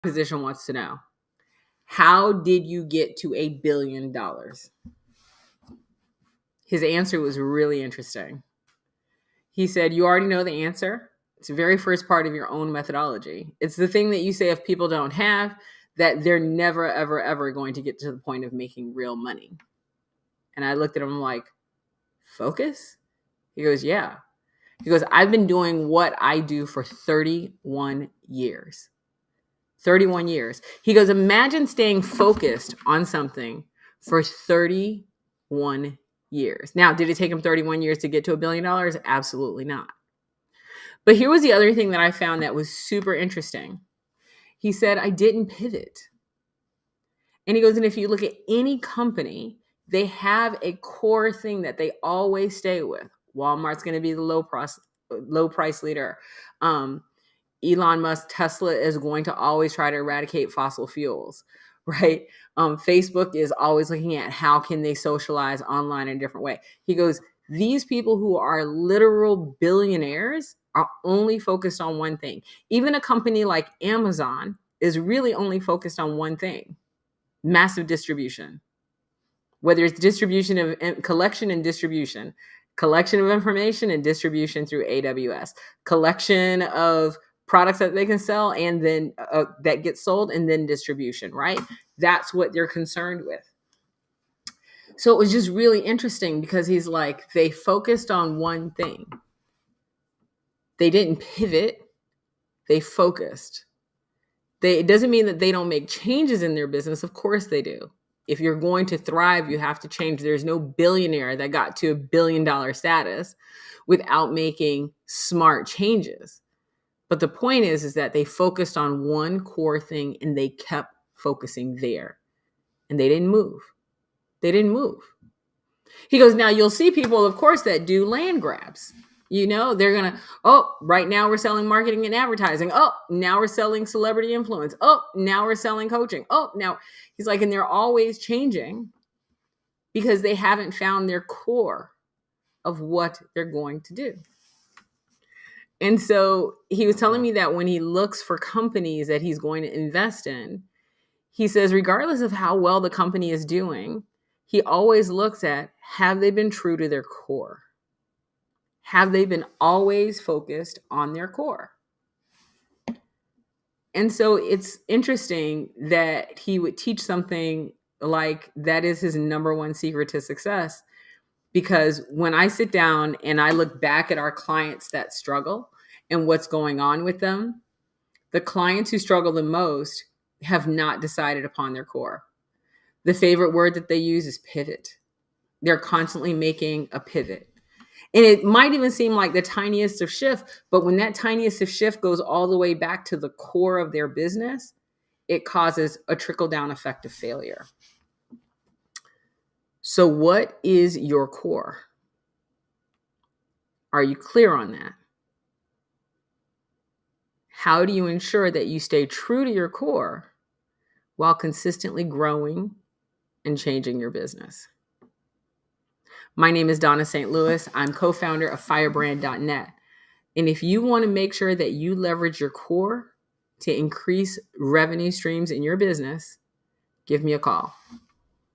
position wants to know, how did you get to $1 billion? His answer was really interesting. He said, you already know the answer. It's the very first part of your own methodology. It's the thing that you say if people don't have, that they're never, ever, ever going to get to the point of making real money. And I looked at him like, focus? He goes, yeah. He goes, I've been doing what I do for 31 years. 31 years. He goes, imagine staying focused on something for 31 years. Now, did it take him 31 years to get to $1 billion? Absolutely not. But here was the other thing that I found that was super interesting. He said, I didn't pivot. And he goes, and if you look at any company, they have a core thing that they always stay with. Walmart's going to be the low price leader. Elon Musk, Tesla is going to always try to eradicate fossil fuels, right? Facebook is always looking at how can they socialize online in a different way. He goes, these people who are literal billionaires are only focused on one thing. Even a company like Amazon is really only focused on one thing: massive distribution. Whether it's distribution of collection and distribution, collection of information and distribution through AWS, collection of products that they can sell and then that get sold, and then distribution, right? That's what they're concerned with. So it was just really interesting because he's like, they focused on one thing. They didn't pivot, they focused. It doesn't mean that they don't make changes in their business. Of course they do. If you're going to thrive, you have to change. There's no billionaire that got to $1 billion status without making smart changes. But the point is that they focused on one core thing and they kept focusing there. And they didn't move. They didn't move. He goes, now you'll see people, of course, that do land grabs. You know, they're going to, right now we're selling marketing and advertising. Now we're selling celebrity influence. Now we're selling coaching. Now he's like, and they're always changing because they haven't found their core of what they're going to do. And so he was telling me that when he looks for companies that he's going to invest in, he says, regardless of how well the company is doing, he always looks at, have they been true to their core? Have they been always focused on their core? And so it's interesting that he would teach something like that is his number one secret to success. Because when I sit down and I look back at our clients that struggle and what's going on with them, the clients who struggle the most have not decided upon their core. The favorite word that they use is pivot. They're constantly making a pivot. And it might even seem like the tiniest of shift, but when that tiniest of shift goes all the way back to the core of their business, it causes a trickle-down effect of failure. So what is your core? Are you clear on that? How do you ensure that you stay true to your core while consistently growing and changing your business? My name is Donna St. Louis. I'm co-founder of firebrand.net. And if you want to make sure that you leverage your core to increase revenue streams in your business, give me a call.